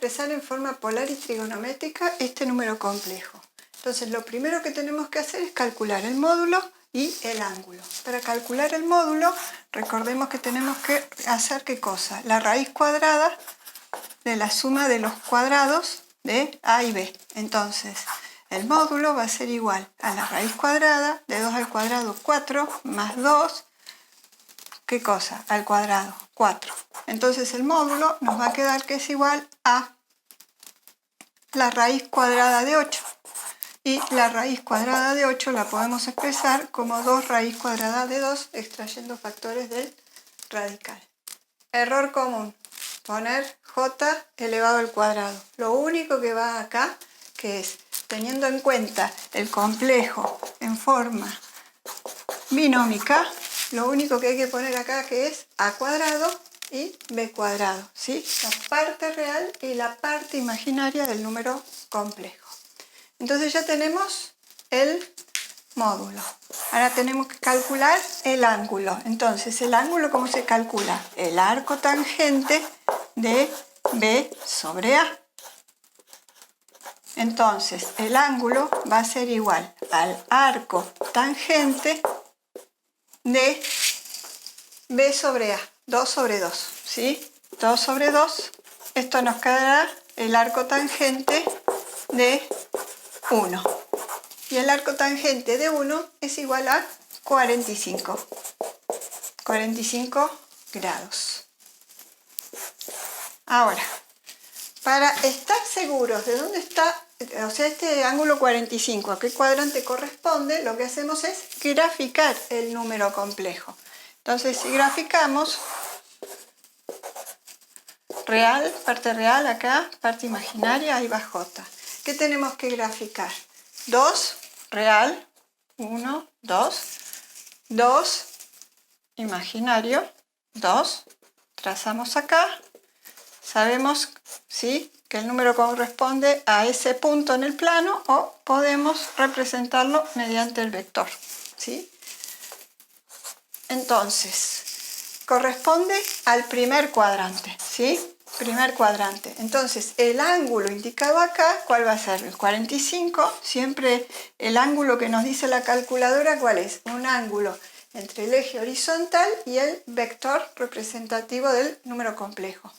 expresar en forma polar y trigonométrica este número complejo. Entonces lo primero que tenemos que hacer es calcular el módulo y el ángulo. Para calcular el módulo, recordemos que tenemos que hacer ¿qué cosa? La raíz cuadrada de la suma de los cuadrados de A y B. Entonces, el módulo va a ser igual a la raíz cuadrada de 2 al cuadrado 4 más 2, ¿qué cosa? Al cuadrado, 4. Entonces el módulo nos va a quedar que es igual a la raíz cuadrada de 8. Y la raíz cuadrada de 8 la podemos expresar como 2 raíz cuadrada de 2, extrayendo factores del radical. Error común, poner j elevado al cuadrado. Lo único que va acá, que es, teniendo en cuenta el complejo en forma binómica, lo único que hay que poner acá que es a cuadrado y b cuadrado, ¿sí? La parte real y la parte imaginaria del número complejo. Entonces ya tenemos el módulo. Ahora tenemos que calcular el ángulo. Entonces, ¿el ángulo cómo se calcula? El arco tangente de B sobre A. Entonces, el ángulo va a ser igual al arco tangente de B sobre A. 2 sobre 2, ¿sí? 2 sobre 2. Esto nos quedará el arco tangente de 1. Y el arco tangente de 1 es igual a 45. 45 grados. Ahora, para estar seguros de dónde está, o sea, este ángulo 45, a qué cuadrante corresponde, lo que hacemos es graficar el número complejo. Entonces, si graficamos, real, parte real acá, parte imaginaria, ahí va J. ¿Qué tenemos que graficar? 2, real, 1, 2, 2, imaginario, 2, trazamos acá, sabemos, ¿sí?, que el número corresponde a ese punto en el plano o podemos representarlo mediante el vector, ¿sí? Entonces, corresponde al primer cuadrante, ¿sí? Primer cuadrante. Entonces, el ángulo indicado acá, ¿cuál va a ser? El 45, siempre el ángulo que nos dice la calculadora, ¿cuál es? Un ángulo entre el eje horizontal y el vector representativo del número complejo.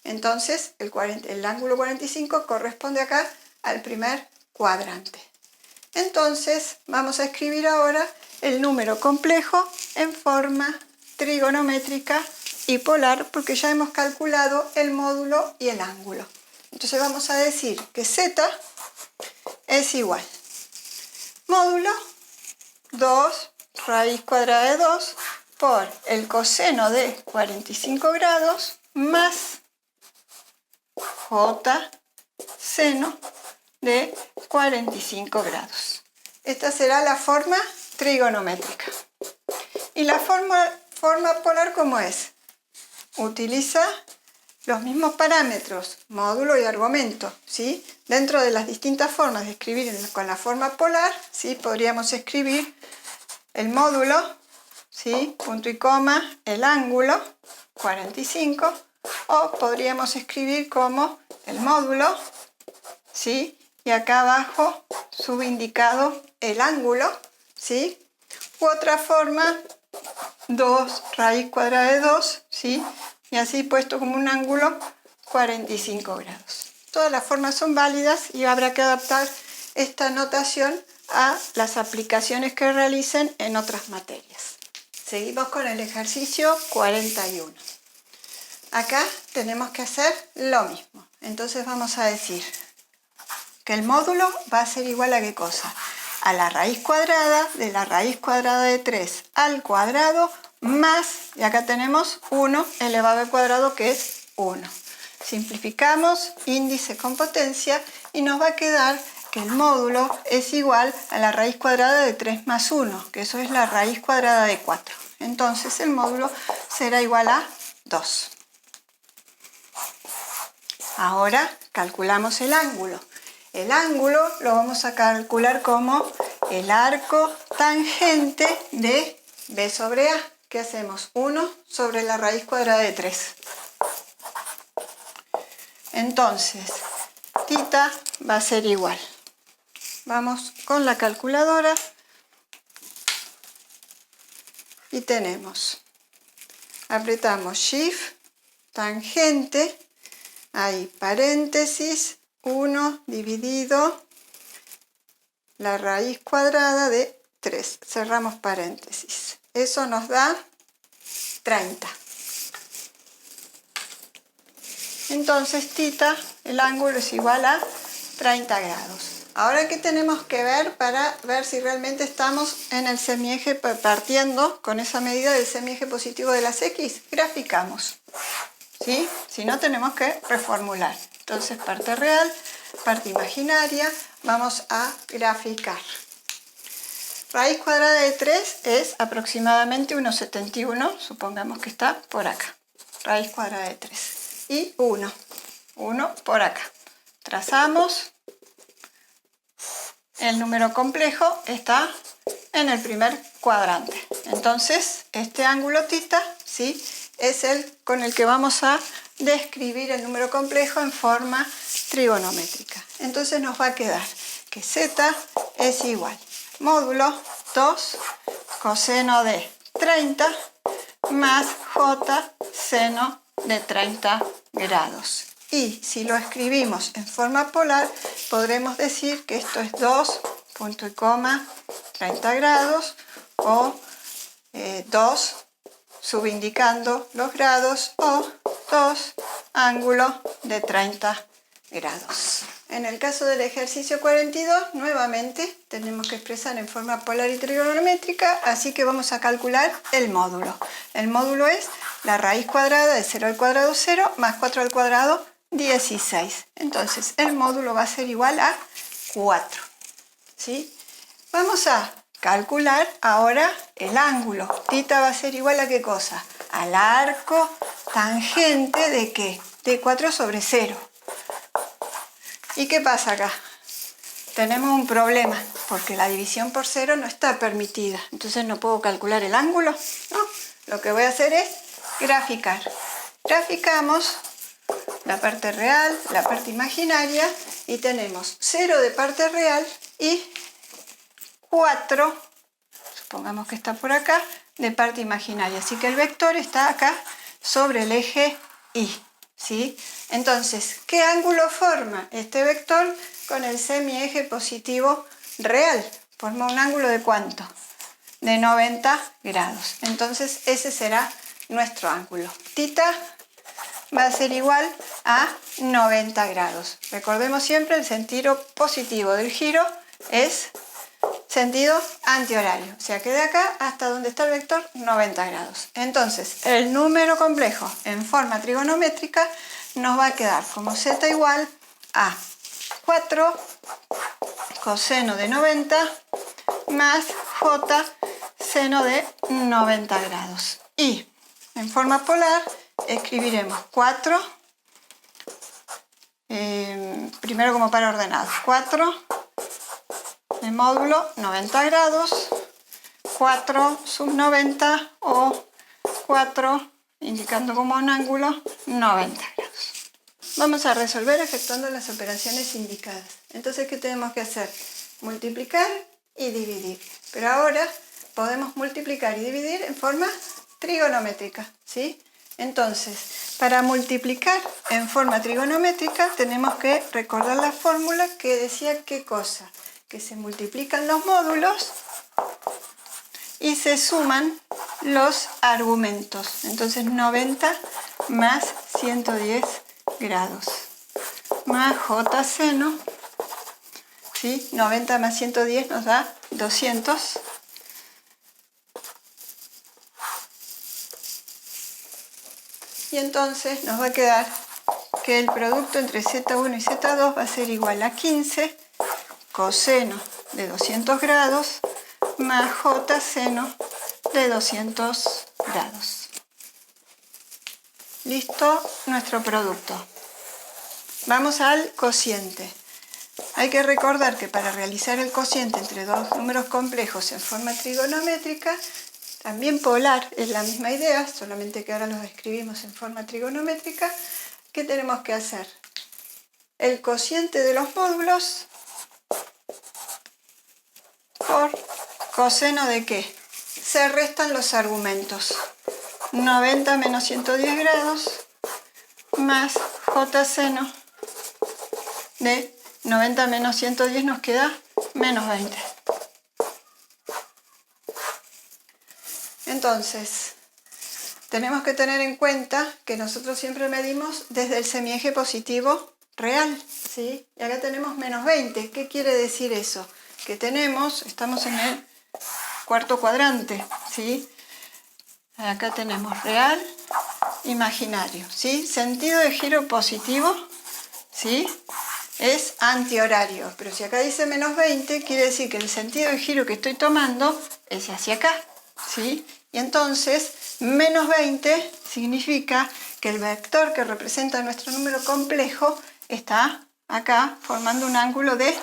Entonces, el ángulo 45 corresponde acá al primer cuadrante. Entonces, vamos a escribir ahora el número complejo en forma trigonométrica y polar, porque ya hemos calculado el módulo y el ángulo. Entonces vamos a decir que z es igual módulo 2 raíz cuadrada de 2 por el coseno de 45 grados más j seno de 45 grados. Esta será la forma trigonométrica. ¿Y la forma polar cómo es? Utiliza los mismos parámetros, módulo y argumento, ¿sí? Dentro de las distintas formas de escribir con la forma polar, ¿sí?, podríamos escribir el módulo, ¿sí?, punto y coma, el ángulo, 45, o podríamos escribir como el módulo, ¿sí?, y acá abajo subindicado el ángulo, ¿sí?, u otra forma, 2 raíz cuadrada de 2, ¿sí?, y así puesto como un ángulo 45 grados. Todas las formas son válidas y habrá que adaptar esta notación a las aplicaciones que realicen en otras materias. Seguimos con el ejercicio 41. Acá tenemos que hacer lo mismo. Entonces vamos a decir que el módulo va a ser igual a ¿qué cosa? A la raíz cuadrada de la raíz cuadrada de 3 al cuadrado más, y acá tenemos 1 elevado al cuadrado, que es 1. Simplificamos, índice con potencia, y nos va a quedar que el módulo es igual a la raíz cuadrada de 3 más 1, que eso es la raíz cuadrada de 4. Entonces el módulo será igual a 2. Ahora calculamos el ángulo. El ángulo lo vamos a calcular como el arco tangente de B sobre A. ¿Qué hacemos? 1 sobre la raíz cuadrada de 3. Entonces, tita va a ser igual. Vamos con la calculadora y tenemos, apretamos Shift, tangente, hay paréntesis, 1 dividido la raíz cuadrada de 3. Cerramos paréntesis. Eso nos da 30. Entonces, tita, el ángulo es igual a 30 grados. Ahora, ¿qué tenemos que ver para ver si realmente estamos en el semieje partiendo con esa medida del semieje positivo de las X? Graficamos, ¿sí? Si no, tenemos que reformular. Entonces, parte real, parte imaginaria, vamos a graficar. Raíz cuadrada de 3 es aproximadamente 1,71, supongamos que está por acá. Raíz cuadrada de 3. Y 1 por acá. Trazamos. El número complejo está en el primer cuadrante. Entonces, este ángulo tita, ¿sí?, es el con el que vamos a describir el número complejo en forma trigonométrica. Entonces nos va a quedar que z es igual módulo 2 coseno de 30 más j seno de 30 grados. Y si lo escribimos en forma polar, podremos decir que esto es 2, punto y coma, 30 grados, o 2, subindicando los grados, o 2, ángulo de 30 grados. En el caso del ejercicio 42, nuevamente tenemos que expresar en forma polar y trigonométrica, así que vamos a calcular el módulo. El módulo es la raíz cuadrada de 0 al cuadrado 0 más 4 al cuadrado 16. Entonces, el módulo va a ser igual a 4. ¿Sí? Vamos a calcular ahora el ángulo. Tita va a ser igual a ¿qué cosa? Al arco tangente de ¿qué? De 4 sobre 0. ¿Y qué pasa acá? Tenemos un problema, porque la división por 0 no está permitida. Entonces no puedo calcular el ángulo. No, lo que voy a hacer es graficar. Graficamos la parte real, la parte imaginaria, y tenemos 0 de parte real y 4, supongamos que está por acá, de parte imaginaria. Así que el vector está acá sobre el eje Y, ¿sí? Entonces, ¿qué ángulo forma este vector con el semieje positivo real? Forma un ángulo ¿de cuánto? De 90 grados. Entonces, ese será nuestro ángulo. Tita va a ser igual a 90 grados. Recordemos siempre el sentido positivo del giro es sentido antihorario. O sea que de acá hasta donde está el vector, 90 grados. Entonces, el número complejo en forma trigonométrica nos va a quedar como z igual a 4 coseno de 90 más j seno de 90 grados. Y en forma polar escribiremos 4, primero como par ordenado, 4 de módulo 90 grados, 4 sub 90 o 4 indicando como un ángulo 90 grados. Vamos a resolver efectuando las operaciones indicadas. Entonces, ¿qué tenemos que hacer? Multiplicar y dividir. Pero ahora podemos multiplicar y dividir en forma trigonométrica, ¿sí? Entonces, para multiplicar en forma trigonométrica tenemos que recordar la fórmula que decía ¿qué cosa? Que se multiplican los módulos y se suman los argumentos. Entonces 90 más 110 grados más j seno, ¿sí? 90 más 110 nos da 200. Y entonces nos va a quedar que el producto entre Z1 y Z2 va a ser igual a 15 coseno de 200 grados más j seno de 200 grados. Listo nuestro producto. Vamos al cociente. Hay que recordar que para realizar el cociente entre dos números complejos en forma trigonométrica, también polar, es la misma idea, solamente que ahora los escribimos en forma trigonométrica, ¿qué tenemos que hacer? el cociente de los módulos por coseno de qué. Se restan los argumentos. 90 menos 110 grados más j seno de 90 menos 110 nos queda menos 20. Entonces, tenemos que tener en cuenta que nosotros siempre medimos desde el semieje positivo real, ¿sí? Y acá tenemos menos 20. ¿Qué quiere decir eso? Que estamos en el cuarto cuadrante, ¿sí? Acá tenemos real, imaginario, ¿sí? Sentido de giro positivo, ¿sí? Es antihorario, pero si acá dice menos 20, quiere decir que el sentido de giro que estoy tomando es hacia acá, ¿sí? Y entonces, menos 20 significa que el vector que representa nuestro número complejo está acá formando un ángulo de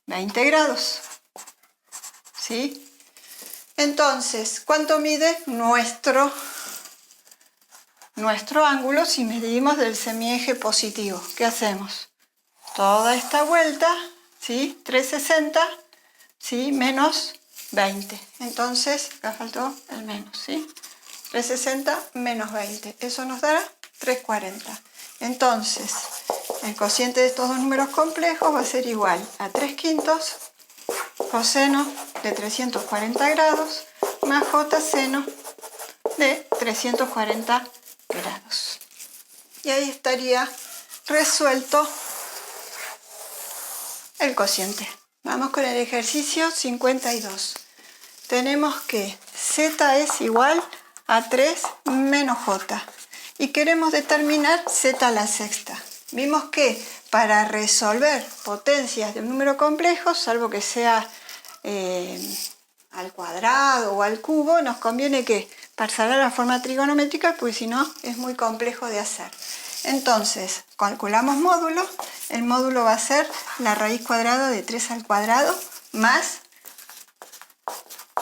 20 grados, ¿sí? Entonces, ¿cuánto mide nuestro ángulo si medimos del semieje positivo? ¿Qué hacemos? Toda esta vuelta, ¿sí? 360, ¿sí? Menos 20. Entonces, acá faltó el menos, ¿sí? 360 menos 20. Eso nos dará 340. Entonces, el cociente de estos dos números complejos va a ser igual a 3/5 coseno de 340 grados más j seno de 340 grados. Y ahí estaría resuelto el cociente. Vamos con el ejercicio 52. Tenemos que z es igual a 3 menos j y queremos determinar z a la sexta. Vimos que para resolver potencias de un número complejo, salvo que sea al cuadrado o al cubo, nos conviene que pasar a la forma trigonométrica, porque si no es muy complejo de hacer. Entonces, calculamos módulo. El módulo va a ser la raíz cuadrada de 3 al cuadrado más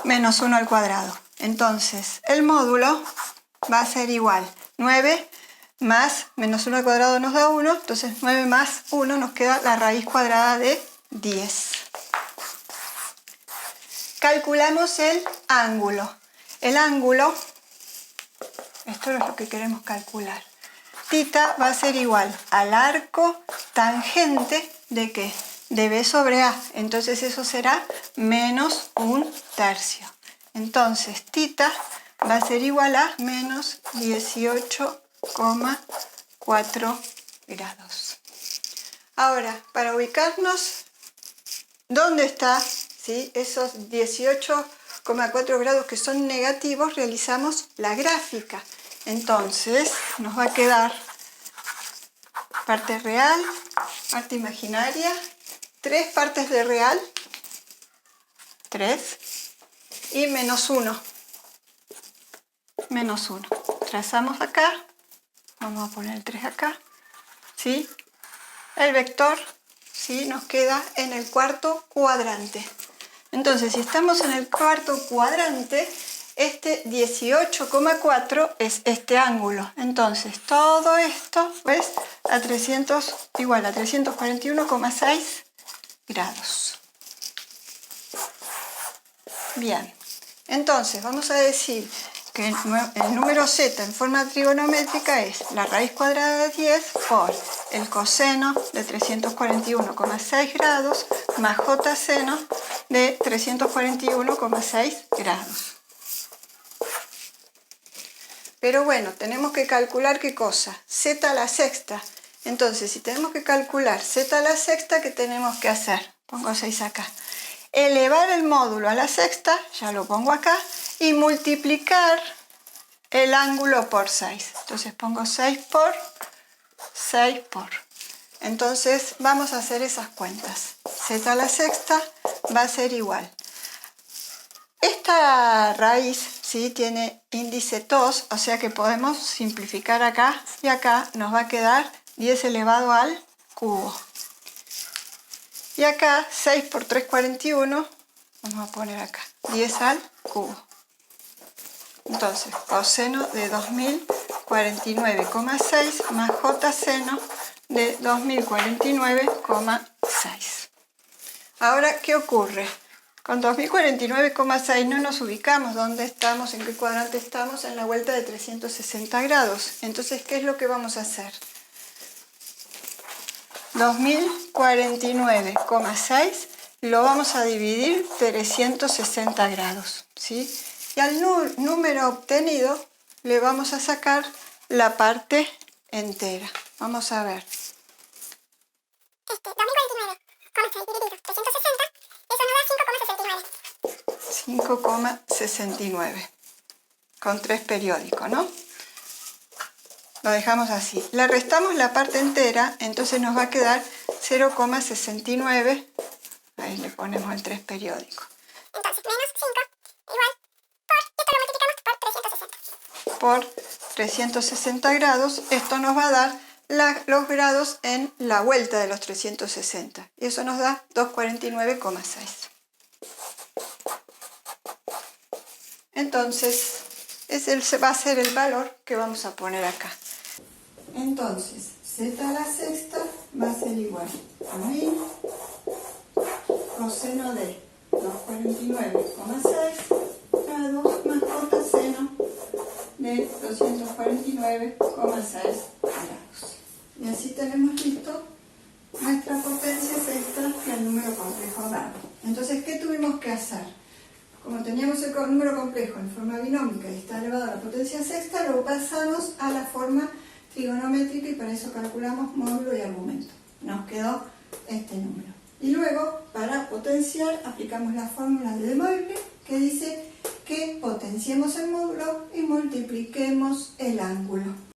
menos 1 al cuadrado. Entonces, el módulo va a ser igual 9 más menos 1 al cuadrado nos da 1, entonces 9 más 1 nos queda la raíz cuadrada de 10. Calculamos el ángulo. El ángulo, esto es lo que queremos calcular. Θ va a ser igual al arco tangente de ¿qué? De B sobre A. Entonces eso será menos 1/3. Entonces θ va a ser igual a menos 18,4 grados. Ahora, para ubicarnos, ¿dónde está? ¿Sí? Esos 18,4 grados que son negativos, realizamos la gráfica. Entonces nos va a quedar parte real, parte imaginaria, 3 partes de real, 3, y menos 1. Menos 1. Trazamos acá, vamos a poner el 3 acá, ¿sí? El vector, ¿sí? Nos queda en el cuarto cuadrante. Entonces, si estamos en el cuarto cuadrante, este 18,4 es este ángulo. Entonces, todo esto es igual a 341,6 grados. Bien, entonces vamos a decir que el número z en forma trigonométrica es la raíz cuadrada de 10 por el coseno de 341,6 grados más j seno de 341,6 grados. Pero bueno, tenemos que calcular ¿qué cosa? Z a la sexta. Entonces, si tenemos que calcular z a la sexta, ¿qué tenemos que hacer? Pongo 6 acá. Elevar el módulo a la sexta, ya lo pongo acá, y multiplicar el ángulo por 6. Entonces pongo 6 por 6 por. Entonces vamos a hacer esas cuentas. Z a la sexta va a ser igual. Esta raíz, ¿sí? Tiene índice 2, o sea que podemos simplificar acá y acá nos va a quedar 10 elevado al cubo. Y acá 6 por 3, 41, vamos a poner acá 10 al cubo. Entonces, coseno de 2049,6 más j seno de 2049,6. Ahora, ¿qué ocurre? Con 2049,6 no nos ubicamos dónde estamos, en qué cuadrante estamos, en la vuelta de 360 grados. Entonces, ¿qué es lo que vamos a hacer? 2049,6 lo vamos a dividir 360 grados, ¿sí? Y al número obtenido le vamos a sacar la parte entera. Vamos a ver. 2049,6 dividido 360, eso nos da 5,69. Con 3 periódicos, ¿no? Lo dejamos así. Le restamos la parte entera, entonces nos va a quedar 0,69. Ahí le ponemos el 3 periódico. Entonces, menos 5 igual por, esto lo multiplicamos por 360. Por 360 grados, esto nos va a dar los grados en la vuelta de los 360. Y eso nos da 249,6. Entonces, ese va a ser el valor que vamos a poner acá. Entonces, z a la sexta va a ser igual a 1000 coseno de 249,6 grados más coseno de 249,6 grados. Y así tenemos listo nuestra potencia sexta del número complejo dado. Entonces, ¿qué tuvimos que hacer? Como teníamos el número complejo en forma binómica y está elevado a la potencia sexta, lo pasamos a la forma trigonométrica y para eso calculamos módulo y argumento. Nos quedó este número. Y luego, para potenciar, aplicamos la fórmula de De Moivre que dice que potenciemos el módulo y multipliquemos el ángulo.